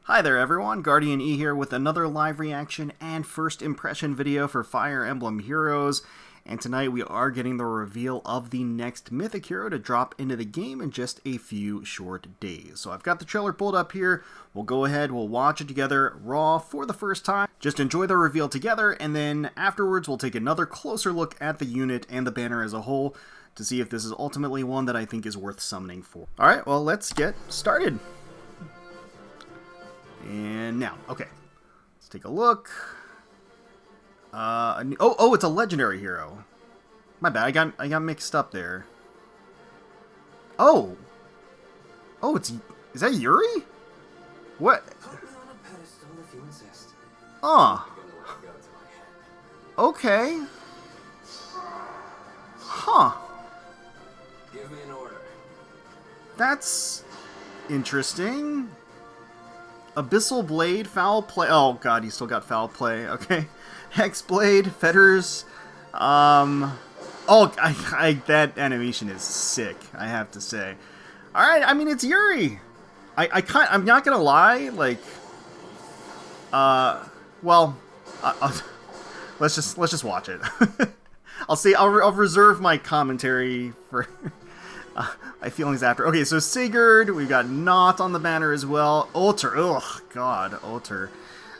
Hi there everyone, GuardianE here with another live reaction and first impression video for Fire Emblem Heroes. And tonight we are getting the reveal of the next mythic hero to drop into the game in just a few short days. So I've got the trailer pulled up here. We'll go ahead, we'll watch it together raw for the first time. Just enjoy the reveal together, and then afterwards we'll take another closer look at the unit and the banner as a whole to see if this is ultimately one that I think is worth summoning for. Alright, well let's get started. And now, okay, let's take a look. Oh, it's a legendary hero. My bad, I got mixed up there. Oh, is that Yuri? What? Okay. Huh. Give me an order. That's interesting. Abyssal Blade, Foul Play. Oh god, he still got Foul Play. Okay. Hex Blade, Fetters. That animation is sick, I have to say. Alright, I mean, it's Yuri. I'm not gonna lie, like, let's just watch it. I'll reserve my commentary for my feelings after. Okay, so Sigurd, we've got Not on the banner as well. Ulter, ugh, god, Ulter.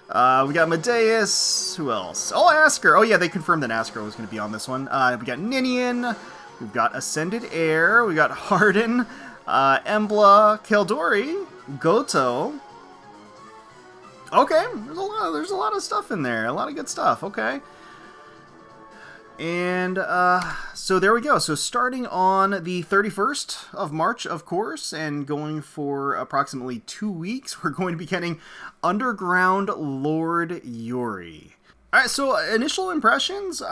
We got Medeus, who else? Oh, Asker. Oh yeah, they confirmed that Asker was going to be on this one. We got Ninian, we've got Ascended Heir, we got Harden, Embla, Keldori, Goto. Okay, there's a lot of stuff in there, a lot of good stuff, okay. And, so there we go. So starting on the 31st of March, of course, and going for approximately 2 weeks, we're going to be getting Underground Lord Yuri. Alright, so initial impressions,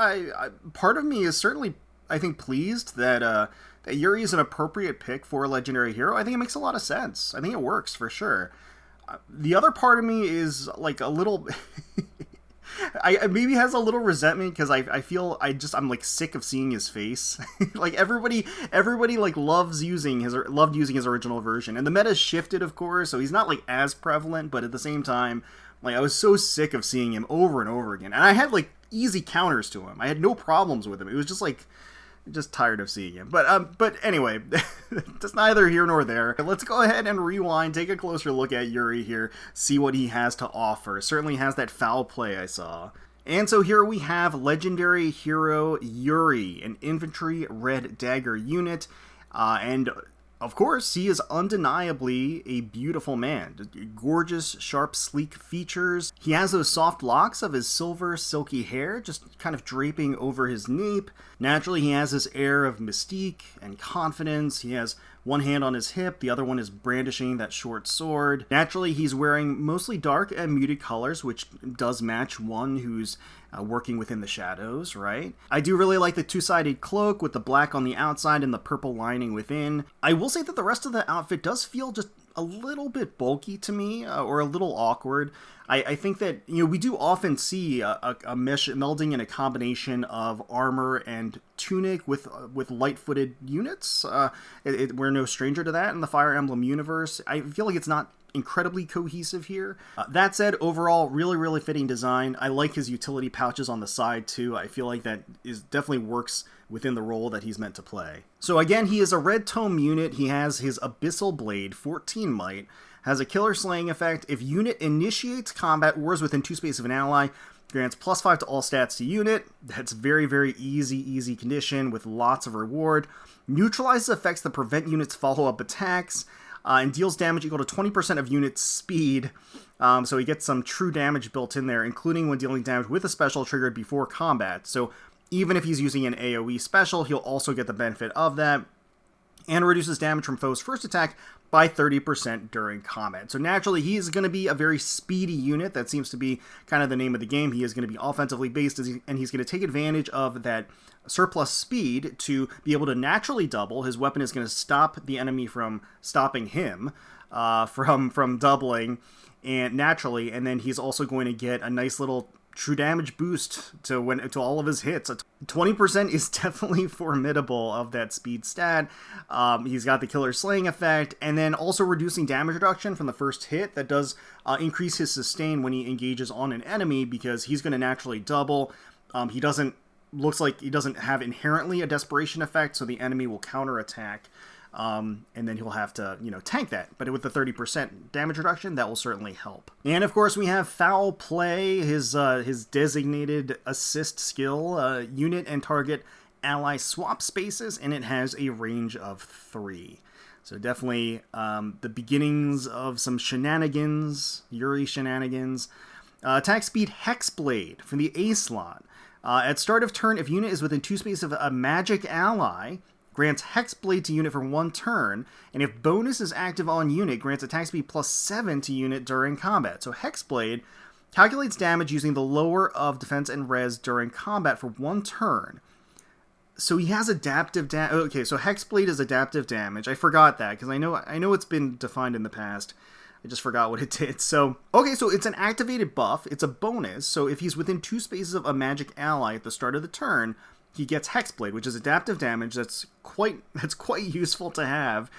part of me is certainly, I think, pleased that, that Yuri is an appropriate pick for a legendary hero. I think it makes a lot of sense. I think it works, for sure. The other part of me is, like, a little... I maybe has a little resentment because I feel I'm like sick of seeing his face. Like everybody like loved using his original version, and the meta's shifted, of course, so he's not like as prevalent, but at the same time, like I was so sick of seeing him over and over again, and I had like easy counters to him. I had no problems with him. It was just like just tired of seeing him. But anyway, that's neither here nor there. Let's go ahead and rewind, take a closer look at Yuri here, see what he has to offer. Certainly has that foul play I saw. And so here we have legendary hero Yuri, an infantry red dagger unit, and of course, he is undeniably a beautiful man. Gorgeous, sharp, sleek features. He has those soft locks of his silver, silky hair just kind of draping over his nape. Naturally, he has this air of mystique and confidence. He has one hand on his hip, the other one is brandishing that short sword. Naturally, he's wearing mostly dark and muted colors, which does match one who's working within the shadows, right? I do really like the two-sided cloak with the black on the outside and the purple lining within. I will say that the rest of the outfit does feel just a little bit bulky to me, or a little awkward. I think that, you know, we do often see a mesh melding in a combination of armor and tunic with light-footed units. We're no stranger to that in the Fire Emblem universe. I feel like it's not incredibly cohesive here. That said, overall, really fitting design. I like his utility pouches on the side too. I feel like that definitely works within the role that he's meant to play. So again, he is a red tome unit. He has his Abyssal Blade, 14 might, has a killer slaying effect. If unit initiates combat wars within 2 space of an ally, grants +5 to all stats to unit. That's very easy condition with lots of reward. Neutralizes effects that prevent units follow-up attacks. And deals damage equal to 20% of unit's speed, so he gets some true damage built in there, including when dealing damage with a special triggered before combat. So even if he's using an AoE special, he'll also get the benefit of that, and reduces damage from foes' first attack by 30% during combat. So naturally, he is going to be a very speedy unit. That seems to be kind of the name of the game. He is going to be offensively based, and he's going to take advantage of that surplus speed to be able to naturally double. His weapon is going to stop the enemy from stopping him from doubling, and naturally, and then he's also going to get a nice little true damage boost to all of his hits. 20% is definitely formidable of that speed stat. He's got the killer slaying effect, and then also reducing damage reduction from the first hit. That does increase his sustain when he engages on an enemy, because he's going to naturally double. Looks like he doesn't have inherently a desperation effect, so the enemy will counterattack. And then he'll have to, tank that. But with the 30% damage reduction, that will certainly help. And of course, we have Foul Play, his designated assist skill. Unit and target ally swap spaces, and it has a range of 3. So definitely the beginnings of some shenanigans, Yuri shenanigans. Attack speed Hexblade from the A slot. At start of turn, if unit is within 2 spaces of a magic ally, grants Hexblade to unit for 1 turn, and if bonus is active on unit, grants attack speed +7 to unit during combat. So Hexblade calculates damage using the lower of defense and res during combat for 1 turn. So he has adaptive damage. Okay, so Hexblade is adaptive damage. I forgot that, because I know it's been defined in the past. I just forgot what it did. So, okay, so it's an activated buff. It's a bonus. So if he's within 2 spaces of a magic ally at the start of the turn, he gets Hexblade, which is adaptive damage. That's quite useful to have.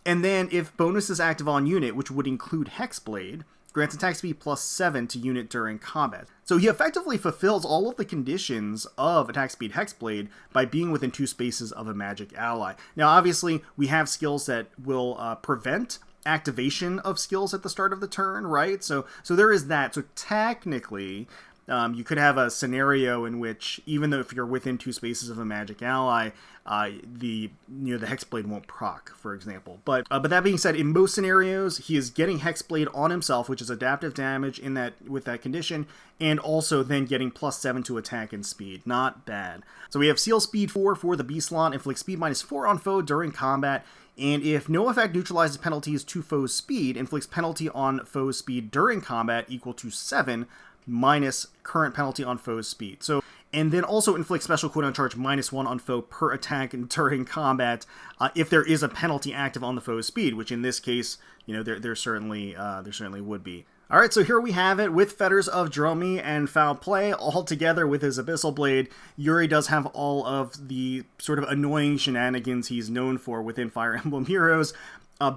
And then if bonus is active on unit, which would include Hexblade, grants attack speed +7 to unit during combat. So he effectively fulfills all of the conditions of attack speed Hexblade by being within 2 spaces of a magic ally. Now, obviously, we have skills that will prevent activation of skills at the start of the turn, right? So there is that. So technically, you could have a scenario in which, even though if you're within 2 spaces of a magic ally, the Hexblade won't proc, for example. But that being said, in most scenarios, he is getting Hexblade on himself, which is adaptive damage with that condition, and also then getting +7 to attack and speed. Not bad. So we have Seal Speed 4 for the B slot, inflicts speed -4 on foe during combat, and if no effect neutralizes penalties to foe's speed, inflicts penalty on foe's speed during combat equal to 7, minus current penalty on foe's speed. So, and then also inflict special cooldown charge -1 on foe per attack during combat if there is a penalty active on the foe's speed, which in this case, there certainly would be. All right, so here we have it with Fetters of Dromy and Foul Play all together with his Abyssal Blade. Yuri does have all of the sort of annoying shenanigans he's known for within Fire Emblem Heroes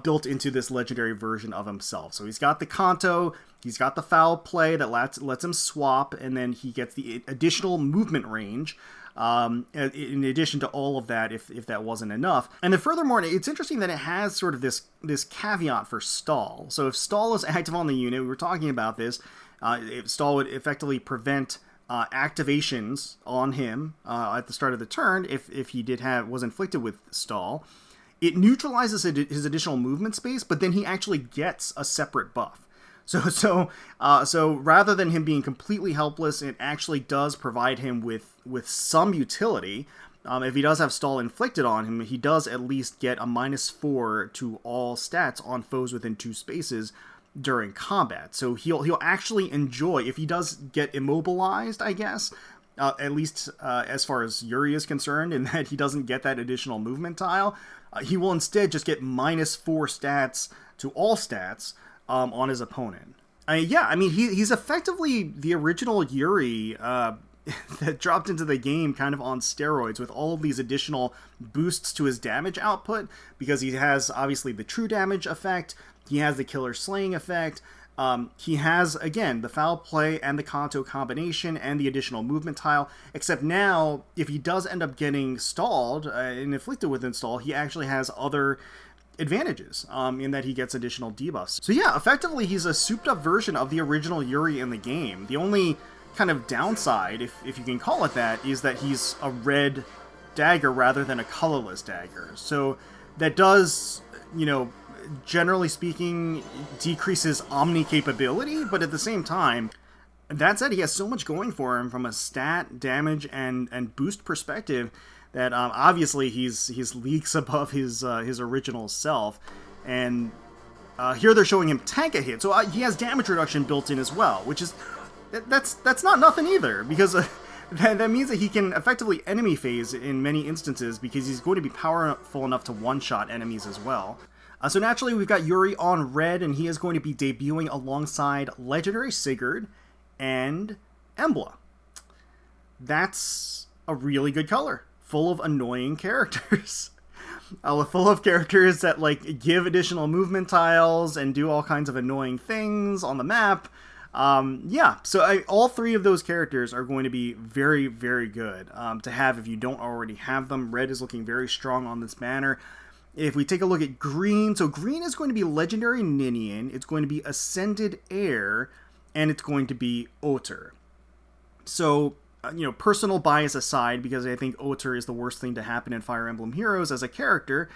built into this legendary version of himself. So he's got the Kanto, he's got the Foul Play that lets him swap, and then he gets the additional movement range in addition to all of that, if that wasn't enough. And then furthermore, it's interesting that it has sort of this caveat for stall. So if stall is active on the unit, we were talking about this, stall would effectively prevent activations on him at the start of the turn if he was inflicted with stall. It neutralizes his additional movement space, but then he actually gets a separate buff. So rather than him being completely helpless, it actually does provide him with some utility. If he does have stall inflicted on him, he does at least get a -4 to all stats on foes within 2 spaces during combat. So he'll actually enjoy, if he does get immobilized, I guess, at least as far as Yuri is concerned, in that he doesn't get that additional movement tile, he will instead just get -4 stats to all stats on his opponent. He's effectively the original Yuri that dropped into the game kind of on steroids, with all of these additional boosts to his damage output, because he has obviously the true damage effect, he has the killer slaying effect, he has, again, the Foul Play and the Kanto combination and the additional movement tile, except now, if he does end up getting stalled and inflicted with install, he actually has other advantages in that he gets additional debuffs. So yeah, effectively he's a souped up version of the original Yuri in the game. The only kind of downside, if you can call it that, is that he's a red dagger rather than a colorless dagger. So that does, generally speaking, decreases Omni capability, but at the same time, that said, he has so much going for him from a stat, damage, and boost perspective that obviously he's leagues above his original self. And here they're showing him tank a hit, so he has damage reduction built in as well, which is that's not nothing either, because that means that he can effectively enemy phase in many instances, because he's going to be powerful enough to one-shot enemies as well. So naturally, we've got Yuri on red, and he is going to be debuting alongside Legendary Sigurd and Emblem. That's a really good color, full of annoying characters. Full of characters that like give additional movement tiles and do all kinds of annoying things on the map. Yeah, so all three of those characters are going to be very, very good to have if you don't already have them. Red is looking very strong on this banner. If we take a look at green, so green is going to be Legendary Ninian, it's going to be Ascended Heir, and it's going to be Otter. So, personal bias aside, because I think Otter is the worst thing to happen in Fire Emblem Heroes as a character,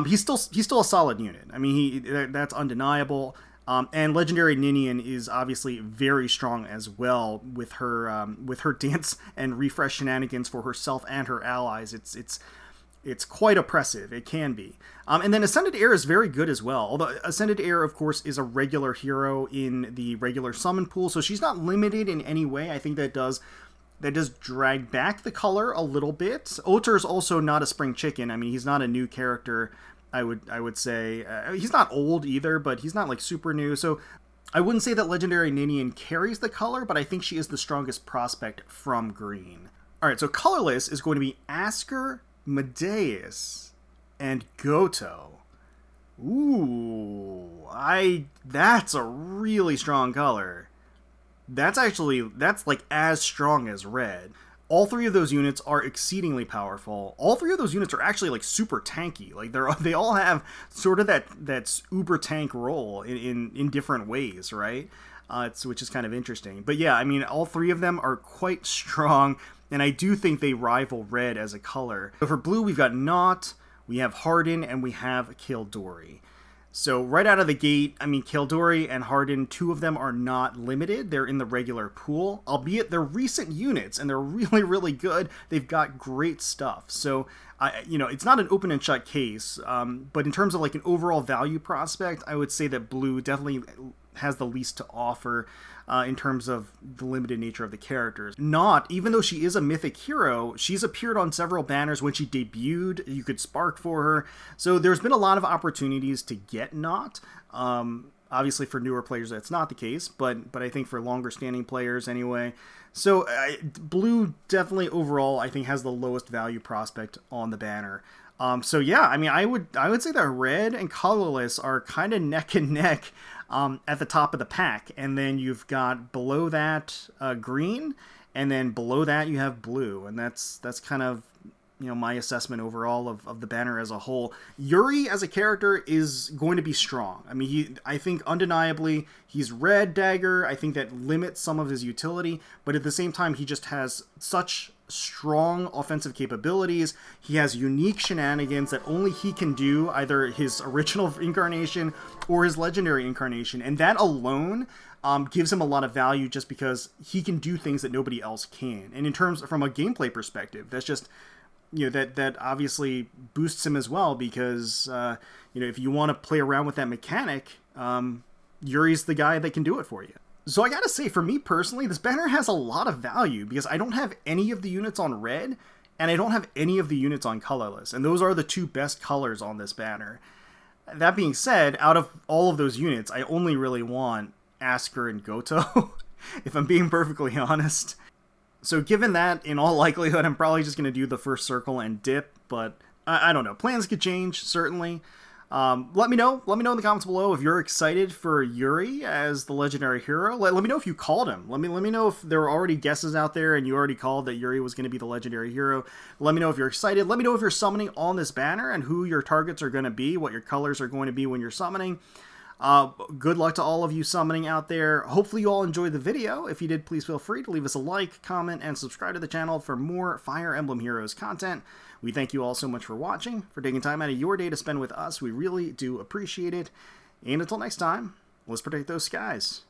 he's still a solid unit. I mean, that's undeniable. And Legendary Ninian is obviously very strong as well with her dance and refresh shenanigans for herself and her allies. It's quite oppressive. It can be. And then Ascended Heir is very good as well. Although Ascended Heir, of course, is a regular hero in the regular summon pool, so she's not limited in any way. I think that does drag back the color a little bit. Otter's also not a spring chicken. I mean, he's not a new character, I would say. He's not old either, but he's not like super new. So I wouldn't say that Legendary Ninian carries the color, but I think she is the strongest prospect from green. All right, so colorless is going to be Asker, Medeus, and Goto. Ooh, that's a really strong color. That's like as strong as red. All three of those units are exceedingly powerful. All three of those units are actually like super tanky. Like they all have sort of that uber tank role in different ways, right? Which is kind of interesting. But yeah, I mean, all three of them are quite strong, and I do think they rival red as a color. So for blue, we've got Naut, we have Hardin, and we have Kildori. So right out of the gate, I mean, Kildori and Hardin, two of them are not limited. They're in the regular pool, albeit they're recent units, and they're really, really good. They've got great stuff. So, it's not an open and shut case, but in terms of like an overall value prospect, I would say that blue definitely has the least to offer in terms of the limited nature of the characters. Naut, even though she is a mythic hero, she's appeared on several banners when she debuted. You could spark for her. So there's been a lot of opportunities to get Naut. Obviously for newer players that's not the case, but I think for longer standing players anyway. So blue definitely overall I think has the lowest value prospect on the banner. So yeah, I mean, I would say that red and colorless are kind of neck and neck at the top of the pack, and then you've got below that green, and then below that you have blue, and that's kind of my assessment overall of the banner as a whole. Yuri as a character is going to be strong. I mean, I think undeniably he's red dagger. I think that limits some of his utility, but at the same time he just has such strong offensive capabilities. He has unique shenanigans that only he can do, either his original incarnation or his legendary incarnation, and that alone gives him a lot of value just because he can do things that nobody else can. And in terms from a gameplay perspective, that's just that obviously boosts him as well, because if you want to play around with that mechanic, Yuri's the guy that can do it for you. So I gotta say, for me personally, this banner has a lot of value because I don't have any of the units on red, and I don't have any of the units on colorless, and those are the two best colors on this banner. That being said, out of all of those units, I only really want Asker and Goto, if I'm being perfectly honest. So given that, in all likelihood, I'm probably just going to do the first circle and dip, but I don't know. Plans could change, certainly. Let me know in the comments below if you're excited for Yuri as the legendary hero. Let me know if you called him. Let me know if there were already guesses out there and you already called that Yuri was going to be the legendary hero. Let me know if you're excited. Let me know if you're summoning on this banner and who your targets are going to be, what your colors are going to be when you're summoning. Good luck to all of you summoning out there. Hopefully you all enjoyed the video. If you did, please feel free to leave us a like, comment, and subscribe to the channel for more Fire Emblem Heroes content. We thank you all so much for watching, for taking time out of your day to spend with us. We really do appreciate it. And until next time, let's protect those skies.